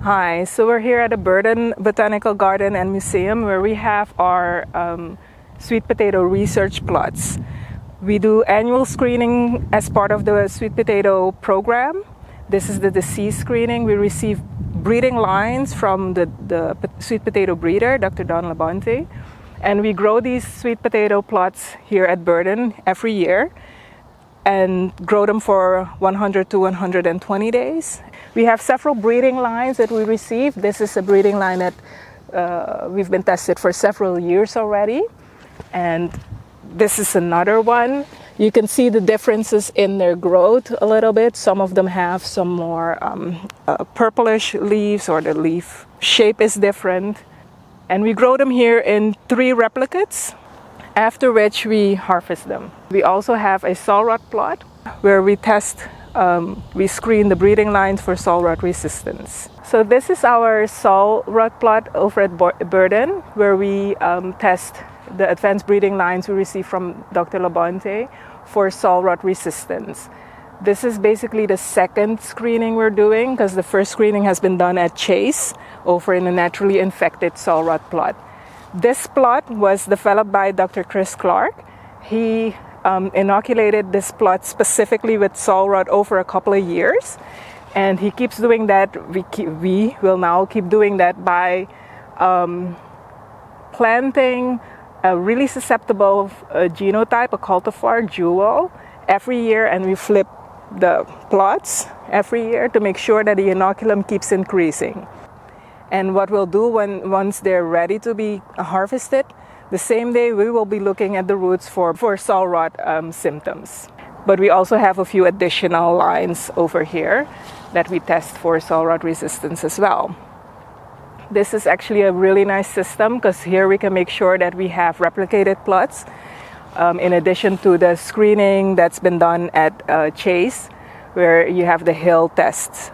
Hi, so we're here at the Burden Botanical Garden and Museum where we have our sweet potato research plots. We do annual screening as part of the sweet potato program. This is the disease screening. We receive breeding lines from the sweet potato breeder, Dr. Don Labonte, and we grow these sweet potato plots here at Burden every year and grow them for 100 to 120 days. We have several breeding lines that we receive. This is a breeding line that we've been tested for several years already. And this is another one. You can see the differences in their growth a little bit. Some of them have some more purplish leaves, or the leaf shape is different. And we grow them here in 3 replicates, after which we harvest them. We also have a soil rot plot where we screen the breeding lines for soil rot resistance. So this is our soil rot plot over at Burden, where we test the advanced breeding lines we receive from Dr. Labonte for soil rot resistance. This is basically the second screening we're doing, because the first screening has been done at Chase over in a naturally infected soil rot plot. This plot was developed by Dr. Chris Clark. He inoculated this plot specifically with soil rot over a couple of years, and he keeps doing that. We will now keep doing that by planting a really susceptible genotype, a cultivar jewel, every year, and we flip the plots every year to make sure that the inoculum keeps increasing. And what we'll do once they're ready to be harvested, the same day we will be looking at the roots for soil rot symptoms. But we also have a few additional lines over here that we test for soil rot resistance as well. This is actually a really nice system, because here we can make sure that we have replicated plots in addition to the screening that's been done at Chase, where you have the hill tests.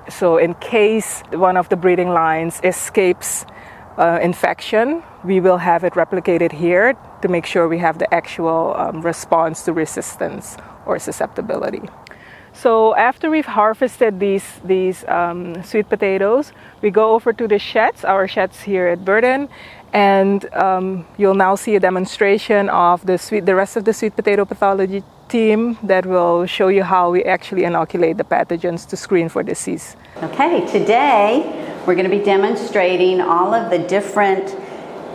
So in case one of the breeding lines escapes infection, we will have it replicated here to make sure we have the actual response to resistance or susceptibility. So after we've harvested these sweet potatoes, we go over to the sheds, our sheds here at Burden, and you'll now see a demonstration of the rest of the sweet potato pathology team that will show you how we actually inoculate the pathogens to screen for disease. Okay, today we're going to be demonstrating all of the different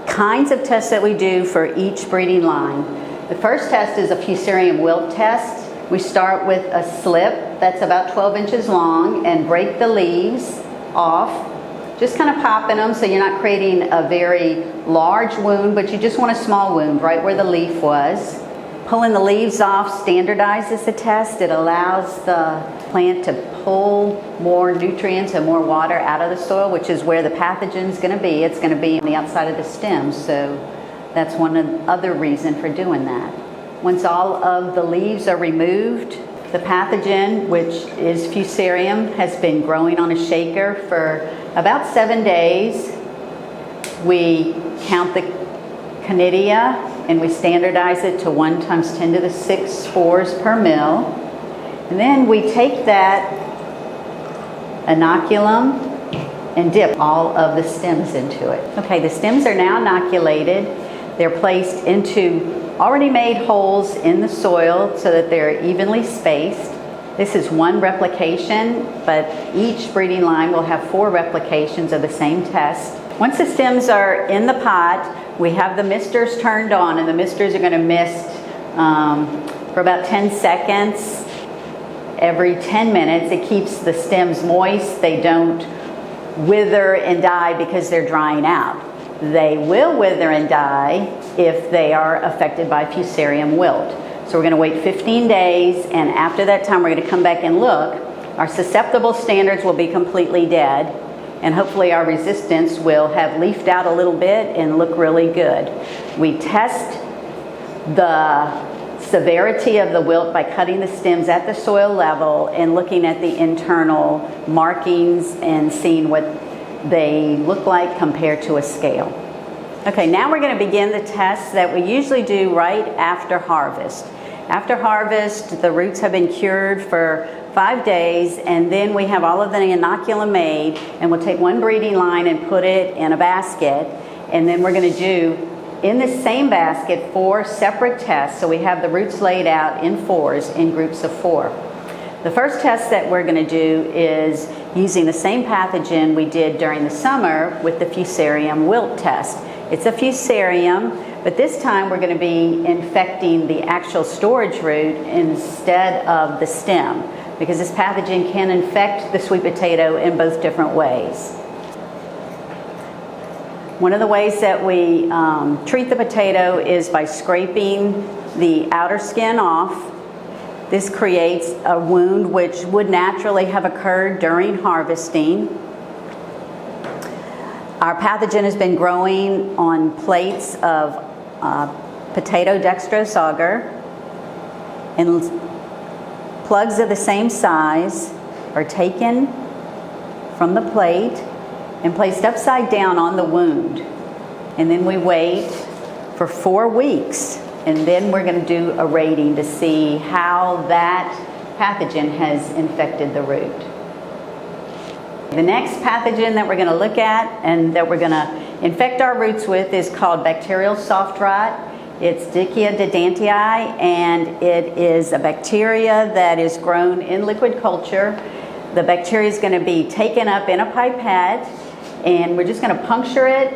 kinds of tests that we do for each breeding line. The first test is a Fusarium wilt test. We start with a slip that's about 12 inches long and break the leaves off, just kind of popping them so you're not creating a very large wound, but you just want a small wound right where the leaf was. Pulling the leaves off standardizes the test. It allows the plant to pull more nutrients and more water out of the soil, which is where the pathogen is going to be. It's going to be on the outside of the stems, so that's one other reason for doing that. Once all of the leaves are removed, the pathogen, which is Fusarium, has been growing on a shaker for about 7 days. We count the conidia and we standardize it to 1 × 10⁶ spores per mil. And then we take that inoculum and dip all of the stems into it. Okay, the stems are now inoculated. They're placed into already made holes in the soil so that they're evenly spaced. This is 1 replication, but each breeding line will have 4 replications of the same test. Once the stems are in the pot, we have the misters turned on, and the misters are going to mist for about 10 seconds every 10 minutes. It keeps the stems moist. They don't wither and die because they're drying out. They will wither and die if they are affected by Fusarium wilt. So we're going to wait 15 days, and after that time we're going to come back and look. Our susceptible standards will be completely dead, and hopefully our resistance will have leafed out a little bit and look really good. We test the severity of the wilt by cutting the stems at the soil level and looking at the internal markings and seeing what they look like compared to a scale. Okay, now we're going to begin the tests that we usually do right after harvest. After harvest, the roots have been cured for 5 days, and then we have all of the inoculum made, and we'll take one breeding line and put it in a basket, and then we're going to do in the same basket 4 separate tests. So we have the roots laid out in 4s in groups of 4. The first test that we're going to do is using the same pathogen we did during the summer with the fusarium wilt test. It's a fusarium, but this time we're going to be infecting the actual storage root instead of the stem, because this pathogen can infect the sweet potato in both different ways. One of the ways that we treat the potato is by scraping the outer skin off. This creates a wound which would naturally have occurred during harvesting. Our pathogen has been growing on plates of potato dextrose agar, and plugs of the same size are taken from the plate and placed upside down on the wound. And then we wait for 4 weeks, and then we're going to do a rating to see how that pathogen has infected the root. The next pathogen that we're going to look at and that we're going to infect our roots with is called bacterial soft rot. It's Dickia didantii, and it is a bacteria that is grown in liquid culture. The bacteria is going to be taken up in a pipette, and we're just going to puncture it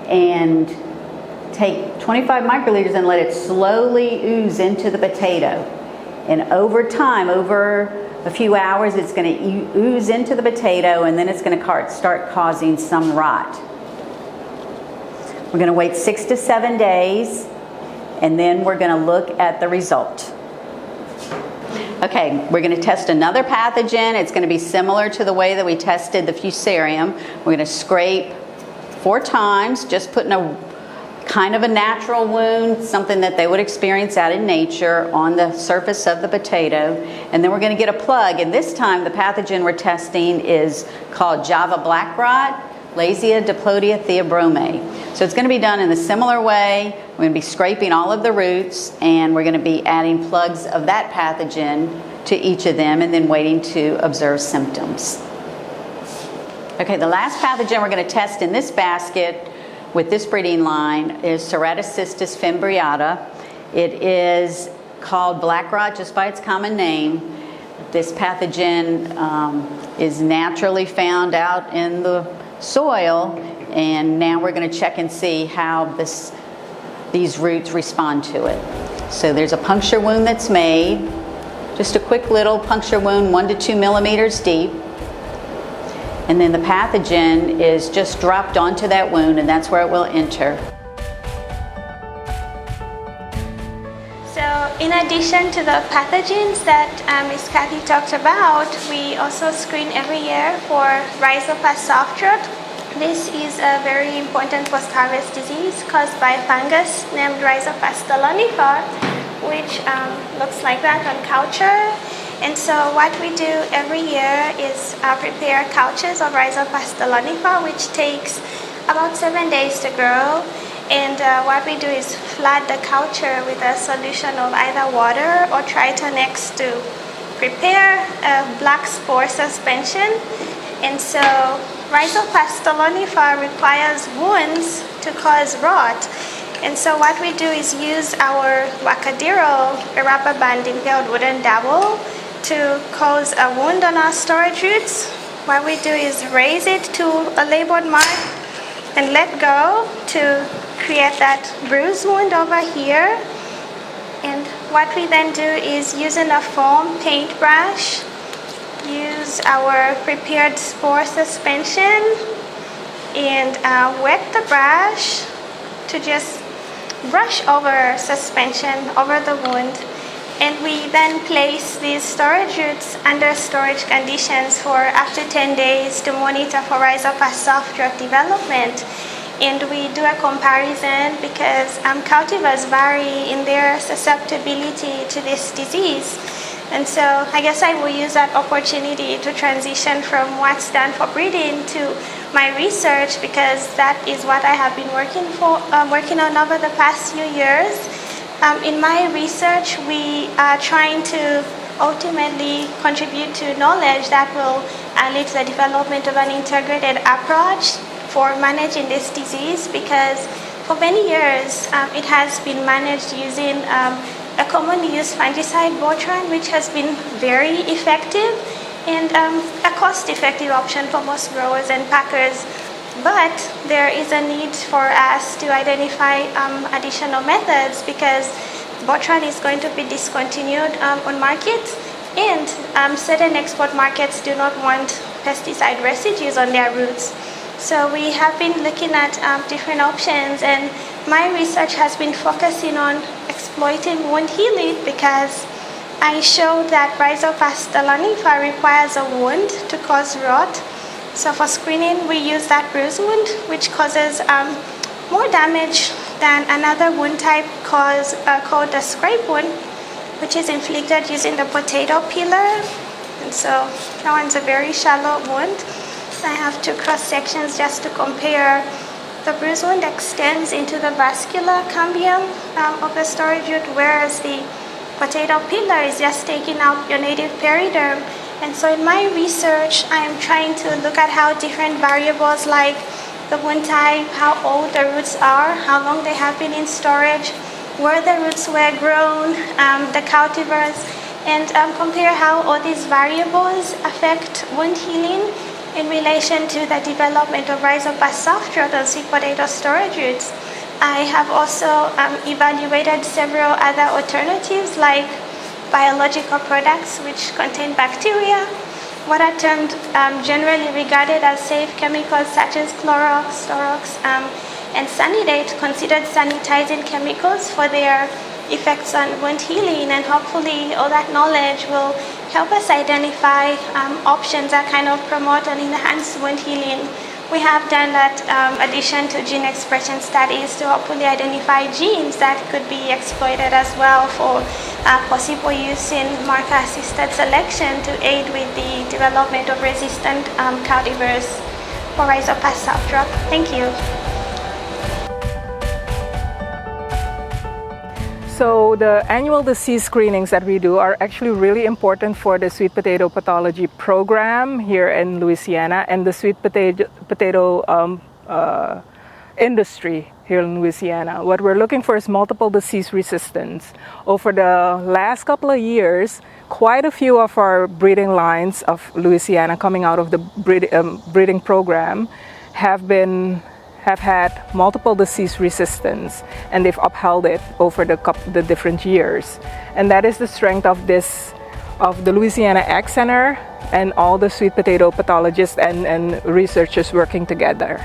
and take 25 microliters and let it slowly ooze into the potato. And over time, over a few hours, it's going to ooze into the potato, and then it's going to start causing some rot. We're going to wait 6 to 7 days, and then we're going to look at the result. Okay, we're going to test another pathogen. It's going to be similar to the way that we tested the fusarium. We're going to scrape 4 times, just putting a kind of a natural wound, something that they would experience out in nature, on the surface of the potato. And then we're going to get a plug, and this time the pathogen we're testing is called Java black rot, Lasia diplodia theobrome. So it's going to be done in a similar way. We're going to be scraping all of the roots, and we're going to be adding plugs of that pathogen to each of them, and then waiting to observe symptoms. Okay, the last pathogen we're going to test in this basket with this breeding line is Ceratocystis fimbriata. It is called black rot just by its common name. This pathogen is naturally found out in the soil, and now we're going to check and see how these roots respond to it. So there's a puncture wound that's made, just a quick little puncture wound, 1 to 2 millimeters deep. And then the pathogen is just dropped onto that wound, and that's where it will enter. So in addition to the pathogens that Ms. Kathy talked about, we also screen every year for Rhizopas soft rot. This is a very important post-harvest disease caused by a fungus named Rhizopas stolonifer, which looks like that on culture. And so what we do every year is prepare couches of Rhizopas stolonifer, which takes about 7 days to grow. And what we do is flood the culture with a solution of either water or Triton X to prepare a black spore suspension. And so Rhizopas stolonifer requires wounds to cause rot. And so what we do is use our Wacadero, a rubber band impaled wooden dowel, to cause a wound on our storage roots. What we do is raise it to a labeled mark and let go to create that bruise wound over here. And what we then do is, using a foam paintbrush, use our prepared spore suspension and wet the brush to just brush over suspension over the wound. And we then place these storage roots under storage conditions for up to 10 days to monitor for Rhizopas soft rot development. And we do a comparison because cultivars vary in their susceptibility to this disease. And so I guess I will use that opportunity to transition from what's done for breeding to my research, because that is what I have been working on over the past few years. In my research, we are trying to ultimately contribute to knowledge that will lead to the development of an integrated approach for managing this disease, because for many years it has been managed using a commonly used fungicide, Botran, which has been very effective and a cost-effective option for most growers and packers. But there is a need for us to identify additional methods, because Botran is going to be discontinued on markets, and certain export markets do not want pesticide residues on their roots. So we have been looking at different options, and my research has been focusing on exploiting wound healing, because I showed that Rhizopasta lanifa requires a wound to cause rot. So for screening, we use that bruise wound, which causes more damage than another wound type called a scrape wound, which is inflicted using the potato peeler. And so that one's a very shallow wound. I have two cross sections just to compare. The bruise wound extends into the vascular cambium of the storage root, whereas the potato peeler is just taking out your native periderm. And so in my research, I am trying to look at how different variables like the wound type, how old the roots are, how long they have been in storage, where the roots were grown, the cultivars, and compare how all these variables affect wound healing in relation to the development of Rhizopus soft rot on sweet potato storage roots. I have also evaluated several other alternatives like biological products which contain bacteria, what are termed generally regarded as safe chemicals such as Clorox, Storox, and Sanidate, considered sanitizing chemicals for their effects on wound healing, and hopefully all that knowledge will help us identify options that kind of promote and enhance wound healing. We have done that addition to gene expression studies to hopefully identify genes that could be exploited as well for possible use in marker-assisted selection to aid with the development of resistant cultivars for Rhizopus soft rot. Thank you. So the annual disease screenings that we do are actually really important for the sweet potato pathology program here in Louisiana and the sweet potato industry here in Louisiana. What we're looking for is multiple disease resistance. Over the last couple of years, quite a few of our breeding lines of Louisiana coming out of the breeding program have had multiple disease resistance, and they've upheld it over the different years. And that is the strength of the Louisiana AgCenter and all the sweet potato pathologists and researchers working together.